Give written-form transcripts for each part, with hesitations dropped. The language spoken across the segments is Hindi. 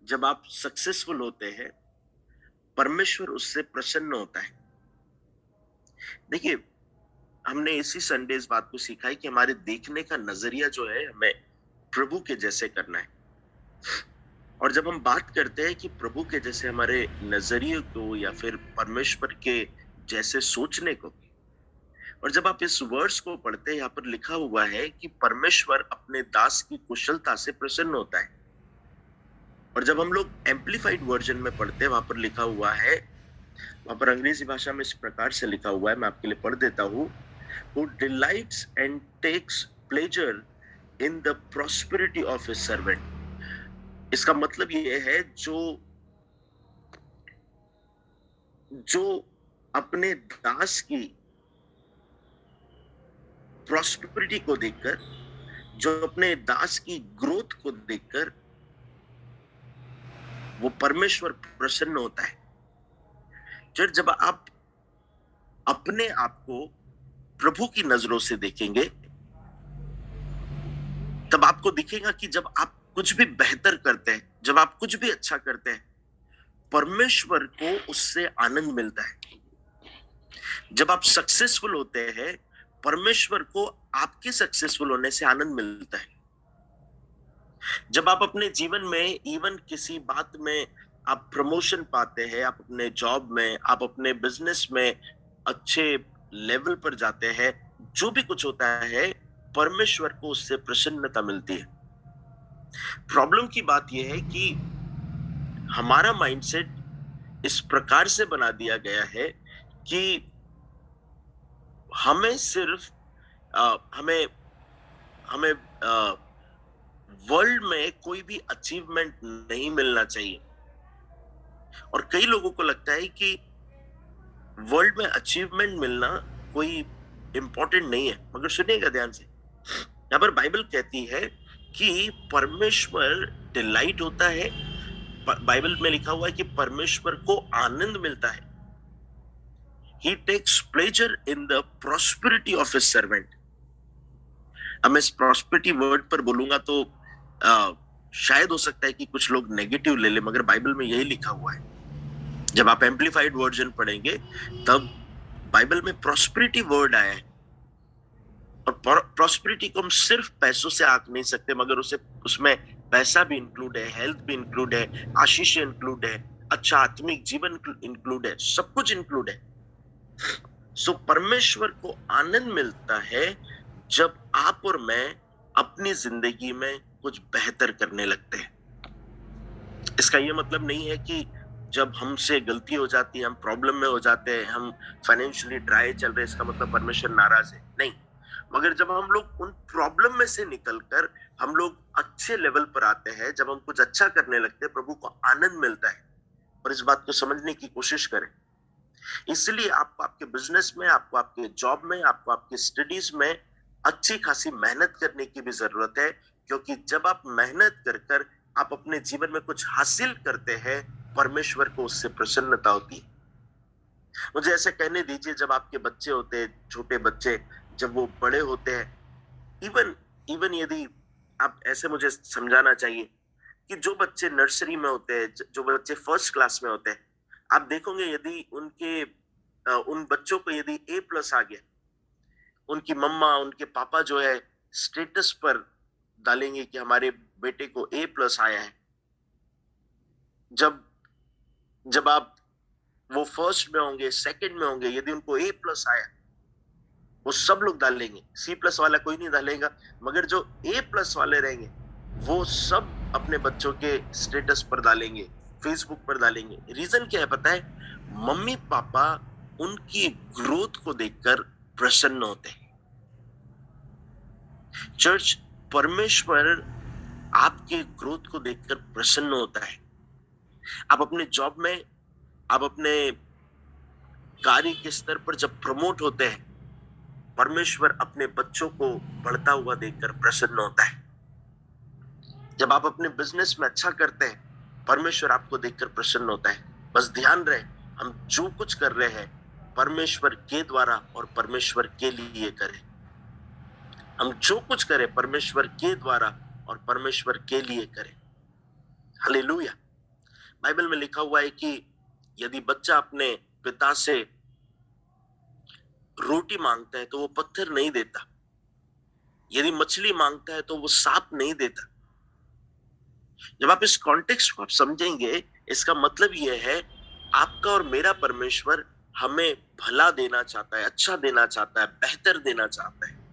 जब आप सक्सेसफुल होते हैं, परमेश्वर उससे प्रसन्न होता है। देखिए, हमने इसी संडे इस बात को सीखा है कि हमारे देखने का नजरिया जो है, हमें प्रभु के जैसे करना है। और जब हम बात करते हैं कि प्रभु के जैसे हमारे नजरिए को या फिर परमेश्वर के जैसे सोचने को, और जब आप इस वर्ड्स को पढ़ते हैं, यहाँ पर लिखा हुआ है कि परमेश्वर अपने दास की कुशलता से प्रसन्न होता है। और जब हम लोग एम्पलीफाइड वर्जन में पढ़ते हैं, वहां पर लिखा हुआ है, वहां पर अंग्रेजी भाषा में इस प्रकार से लिखा हुआ है, मैं आपके लिए पढ़ देता हूँ। Who delights and takes pleasure in the prosperity of his servant। इसका मतलब ये है, जो अपने दास की प्रॉस्पेरिटी को देखकर, जो अपने दास की ग्रोथ को देखकर वो परमेश्वर प्रसन्न होता है। जब आप अपने आप को प्रभु की नजरों से देखेंगे, तब आपको दिखेगा कि जब आप कुछ भी बेहतर करते हैं, जब आप कुछ भी अच्छा करते हैं, परमेश्वर को उससे आनंद मिलता है। जब आप सक्सेसफुल होते हैं, परमेश्वर को आपके सक्सेसफुल होने से आनंद मिलता है। जब आप अपने जीवन में इवन किसी बात में आप प्रमोशन पाते हैं, आप अपने जॉब में, आप अपने बिजनेस में अच्छे लेवल पर जाते हैं, जो भी कुछ होता है, परमेश्वर को उससे प्रसन्नता मिलती है। प्रॉब्लम की बात यह है कि हमारा माइंडसेट इस प्रकार से बना दिया गया है कि हमें सिर्फ हमें हमें वर्ल्ड में कोई भी अचीवमेंट नहीं मिलना चाहिए। और कई लोगों को लगता है कि वर्ल्ड में अचीवमेंट मिलना कोई इंपॉर्टेंट नहीं है। मगर सुनिएगा ध्यान से, यहाँ पर बाइबल कहती है कि परमेश्वर डिलाइट होता है। बाइबल में लिखा हुआ है कि परमेश्वर को आनंद मिलता है। He takes pleasure in the prosperity of his servant। अब मैं इस प्रॉस्पेरिटी वर्ड पर बोलूंगा तो शायद हो सकता है कि कुछ लोग नेगेटिव ले ले, मगर बाइबल में यही लिखा हुआ है। जब आप एम्पलीफाइड वर्जन पढ़ेंगे, तब बाइबल में प्रॉस्पेरिटी वर्ड आया है। और प्रॉस्पेरिटी को हम सिर्फ पैसों से आंक नहीं सकते, मगर उसमें पैसा भी इंक्लूड है, हेल्थ भी इंक्लूड है, आशीष इंक्लूड है, अच्छा आत्मिक जीवन इंक्लूड है, सब कुछ इंक्लूड है। सो परमेश्वर को आनंद मिलता है जब आप और मैं अपनी जिंदगी में कुछ बेहतर करने लगते हैं। इसका यह मतलब नहीं है कि जब हमसे गलती हो जाती है, हम प्रॉब्लम में हो जाते हैं, हम फाइनेंशियली ड्राई चल रहे हैं, इसका मतलब परमेश्वर नाराज है, नहीं। मगर जब हम लोग उन प्रॉब्लम में से निकलकर हम लोग अच्छे लेवल पर आते हैं, जब हम कुछ अच्छा करने लगते हैं, प्रभु को आनंद मिलता है। और इस बात को समझने की कोशिश करें। इसलिए आपको आपके बिजनेस में, आपको आपके जॉब में, आपको आपके स्टडीज में अच्छी खासी मेहनत करने की भी जरूरत है। क्योंकि जब आप मेहनत कर कर आप अपने जीवन में कुछ हासिल करते हैं, परमेश्वर को उससे प्रसन्नता होती है। मुझे ऐसे कहने दीजिए, जब आपके बच्चे होते हैं, छोटे बच्चे, जब वो बड़े होते हैं, इवन यदि आप ऐसे, मुझे समझाना चाहिए कि जो बच्चे नर्सरी में होते हैं, जो बच्चे फर्स्ट क्लास में होते हैं, आप देखोगे यदि उन बच्चों को यदि A+ आ गया, उनकी मम्मा, उनके पापा जो है स्टेटस पर डालेंगे कि हमारे बेटे को A+ आया है। जब आप वो फर्स्ट में होंगे, सेकंड में होंगे, यदि उनको A+ आया, वो सब लोग डालेंगे। C+ वाला कोई नहीं डालेगा, मगर जो A+ वाले रहेंगे, वो सब अपने बच्चों के स्टेटस पर डालेंगे, फेसबुक पर डालेंगे। रीजन क्या है पता है? मम्मी पापा उनकी ग्रोथ को देखकर प्रसन्न होते हैं। चर्च, परमेश्वर आपके ग्रोथ को देखकर प्रसन्न होता है। आप अपने जॉब में, आप अपने कार्य के स्तर पर जब प्रमोट होते हैं, परमेश्वर अपने बच्चों को बढ़ता हुआ देखकर प्रसन्न होता है। जब आप अपने बिजनेस में अच्छा करते हैं, परमेश्वर आपको देखकर प्रसन्न होता है। बस ध्यान रहे, हम जो कुछ कर रहे हैं, परमेश्वर के द्वारा और परमेश्वर के लिए करें। हम जो कुछ करें, परमेश्वर के द्वारा और परमेश्वर के लिए करें। हालेलुया। बाइबल में लिखा हुआ है कि यदि बच्चा अपने पिता से रोटी मांगता है तो वो पत्थर नहीं देता, यदि मछली मांगता है तो वो सांप नहीं देता। जब आप इस कॉन्टेक्स्ट को आप समझेंगे, इसका मतलब यह है आपका और मेरा परमेश्वर हमें भला देना चाहता है, अच्छा देना चाहता है, बेहतर देना चाहता है।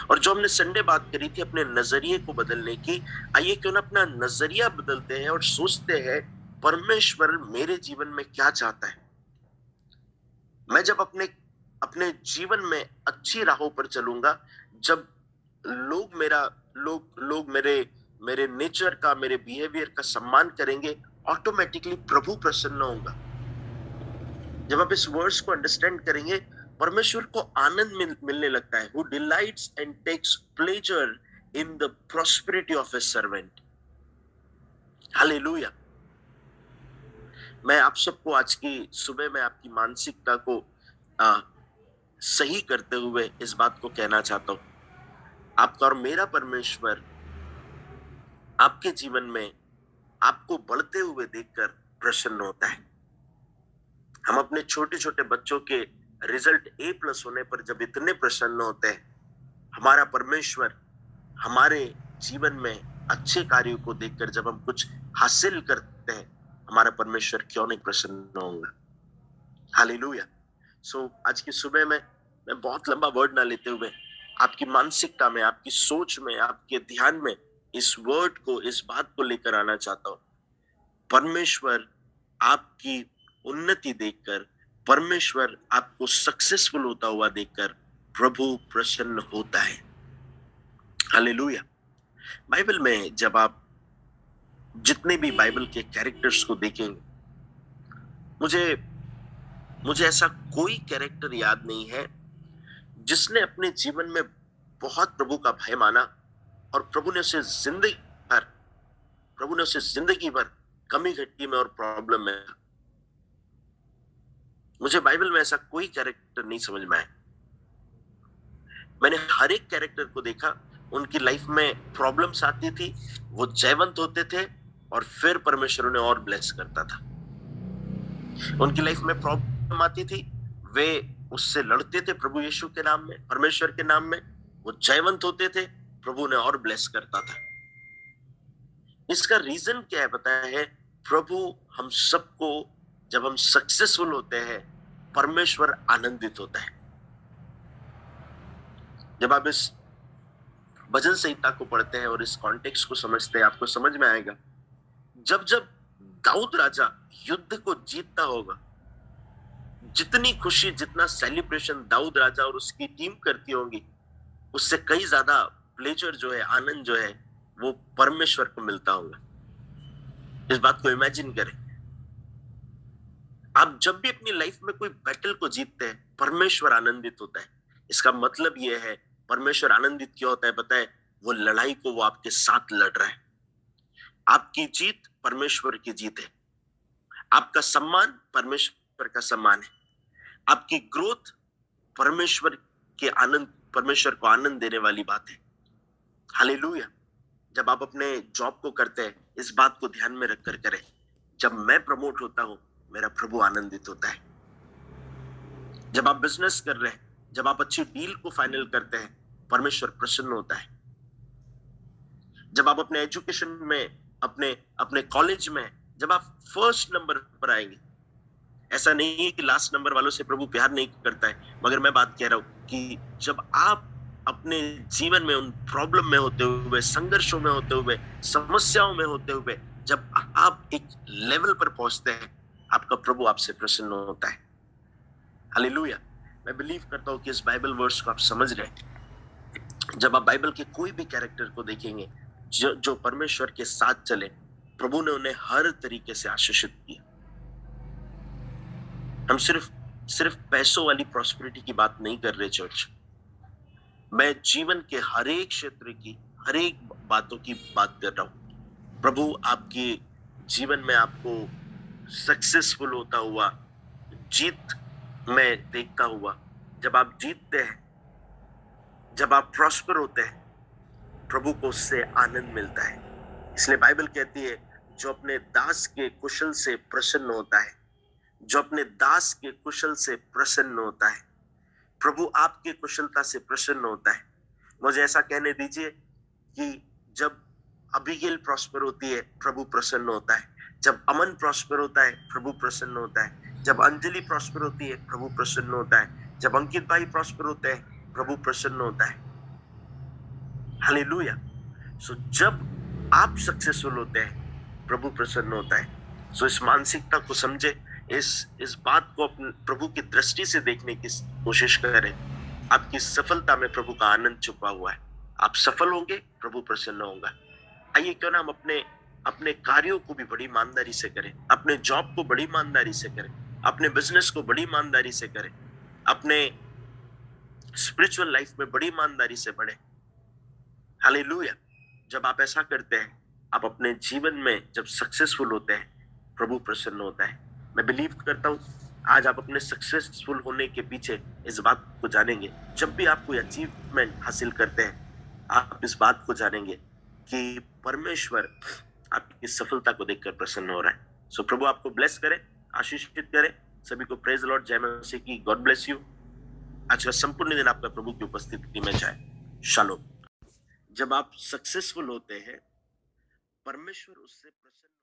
और जो हमने संडे बात करी थी अपने नजरिए को बदलने की, आइए क्यों ना अपना नजरिया बदलते हैं और सोचते हैं परमेश्वर मेरे जीवन में क्या चाहता है। मैं जब अपने अपने जीवन में अच्छी राहों पर चलूंगा, जब लोग मेरे नेचर का, मेरे बिहेवियर का सम्मान करेंगे, ऑटोमेटिकली प्रभु प्रसन्न होगा। जब आप इस वर्ड्स को अंडरस्टैंड करेंगे, परमेश्वर को आनंद मिलने लगता है। Who delights and takes pleasure in the prosperity of his servant. Hallelujah. मैं आप सबको आज की सुबह में आपकी मानसिकता को सही करते हुए इस बात को कहना चाहता हूं, आपका और मेरा परमेश्वर आपके जीवन में आपको बढ़ते हुए देखकर प्रसन्न होता है। हम अपने छोटे छोटे बच्चों के रिजल्ट A+ होने पर जब इतने प्रसन्न होते हैं, हमारा परमेश्वर हमारे जीवन में अच्छे कार्यों को देखकर जब हम कुछ हासिल करते हैं, हमारा परमेश्वर क्यों नहीं प्रसन्न होगा। हालेलुया। सो आज की सुबह में मैं बहुत लंबा वर्ड ना लेते हुए आपकी मानसिकता में, आपकी सोच में, आपके ध्यान में इस वर्ड को, इस बात को लेकर आना चाहता हूं। परमेश्वर आपकी उन्नति देखकर, परमेश्वर आपको सक्सेसफुल होता हुआ देखकर प्रभु प्रसन्न होता है। हालेलुया। बाइबल में जब आप जितने भी बाइबल के कैरेक्टर्स को देखेंगे, मुझे ऐसा कोई कैरेक्टर याद नहीं है जिसने अपने जीवन में बहुत प्रभु का भय माना और प्रभु ने उसे जिंदगी भर कमी घटी में और प्रॉब्लम में। मुझे बाइबल में ऐसा कोई कैरेक्टर नहीं समझ में आया। मैंने हर एक कैरेक्टर को देखा, उनकी लाइफ में प्रॉब्लम्स आती थी, वो जयवंत होते थे और फिर परमेश्वर उन्हें और ब्लेस करता था। उनकी लाइफ में प्रॉब्लम आती थी, वे उससे लड़ते थे प्रभु यीशु के नाम में, परमेश्वर के नाम में, वो जयवंत होते थे, प्रभु ने और ब्लेस करता था। इसका रीजन क्या है पता है? प्रभु हम सबको, जब हम सक्सेसफुल होते हैं, परमेश्वर आनंदित होता है। जब आप इस भजन संहिता को पढ़ते हैं और इस कॉन्टेक्स्ट को समझते हैं, आपको समझ में आएगा जब जब दाऊद राजा युद्ध को जीतता होगा, जितनी खुशी, जितना सेलिब्रेशन दाऊद राजा और उसकी टीम करती होगी, उससे कई ज्यादा प्लेजर जो है, आनंद जो है, वो परमेश्वर को मिलता होगा। इस बात को इमेजिन करें। आप जब भी अपनी लाइफ में कोई बैटल को जीतते हैं, परमेश्वर आनंदित होता है। इसका मतलब यह है, परमेश्वर आनंदित क्यों होता है पता है? वो लड़ाई को वो आपके साथ लड़ रहा है। आपकी जीत परमेश्वर की जीत है, आपका सम्मान परमेश्वर का सम्मान है, आपकी ग्रोथ परमेश्वर को आनंद देने वाली बात है। हालेलुया। जब आप अपने जॉब को करते हैं, इस बात को ध्यान में रखकर करें, जब मैं प्रमोट होता हूं, मेरा प्रभु आनंदित होता है। जब आप बिजनेस कर रहे हैं, जब आप अच्छी डील को फाइनल करते हैं, परमेश्वर प्रसन्न होता है। जब आप अपने एजुकेशन में, अपने कॉलेज में, जब आप फर्स्ट नंबर पर आएंगे, ऐसा नहीं है कि लास्ट नंबर वालों से प्रभु प्यार नहीं करता है, मगर मैं बात कह रहा हूं कि जब आप अपने जीवन में उन प्रॉब्लम में होते हुए, संघर्षों में होते हुए, समस्याओं में होते हुए, जब आप एक लेवल पर पहुंचते हैं, आपका प्रभु आपसे प्रसन्न होता है। हालेलुया। मैं बिलीव करता हूं कि इस बाइबल वर्स को आप समझ रहे हैं। जब आप बाइबल के कोई भी कैरेक्टर को देखेंगे जो परमेश्वर के साथ चले, प्रभु ने उन्हें हर तरीके से आशीषित किया। हम सिर्फ पैसों वाली प्रॉस्पेरिटी की बात नहीं कर रहे चर्च। मैं जीवन के हर एक क्षेत्र की, हर एक बातों की बात कर रहा हूं। प्रभु आपके जीवन में आपको सक्सेसफुल होता हुआ, जीत में देखता हुआ, जब आप जीतते हैं, जब आप प्रॉस्पर होते हैं, प्रभु को उससे आनंद मिलता है। इसलिए बाइबल कहती है, जो अपने दास के कुशल से प्रसन्न होता है, जो अपने दास के कुशल से प्रसन्न होता है। प्रभु आपके कुशलता से प्रसन्न होता है। मुझे ऐसा कहने दीजिए कि जब अबीगेल प्रॉस्पर होती है, प्रभु प्रसन्न होता है। जब अमन प्रॉस्पर होता है, प्रभु प्रसन्न होता है। जब अंजलि प्रॉस्पर होती है, प्रभु प्रसन्न होता है। जब अंकित भाई प्रॉस्पर होते हैं, प्रभु प्रसन्न होता है। हालेलुया। सो जब आप सक्सेसफुल होते हैं, प्रभु प्रसन्न होता है। सो इस मानसिकता को समझे, इस बात को अपने प्रभु की दृष्टि से देखने की कोशिश करें। आपकी सफलता में प्रभु का आनंद छुपा हुआ है। आप सफल होंगे, प्रभु प्रसन्न होगा। आइए क्यों ना हम अपने अपने कार्यों को भी बड़ी ईमानदारी से करें, अपने जॉब को बड़ी ईमानदारी से करें, अपने बिजनेस को बड़ी ईमानदारी से करें, अपने स्पिरिचुअल लाइफ में बड़ी ईमानदारी से बढ़े। हालेलुया। जब आप ऐसा करते हैं, आप अपने जीवन में जब सक्सेसफुल होते हैं, प्रभु प्रसन्न होता है। मैं बिलीव करता हूँ आज आप अपने सक्सेसफुल होने के पीछे इस बात को जानेंगे। जब भी आप कोई अचीवमेंट हासिल करते हैं, आप इस बात को जानेंगे कि परमेश्वर आपकी सफलता को देखकर प्रसन्न हो रहा है। सो प्रभु आपको ब्लेस करे, आशीषित करे। सभी को प्रेज लॉर्ड, जय मसीह की। God bless you. आज का संपूर्ण दिन आपका प्रभु की उपस्थिति में जाए। शालोम। जब आप सक्सेसफुल होते हैं, परमेश्वर उससे प्रसन्न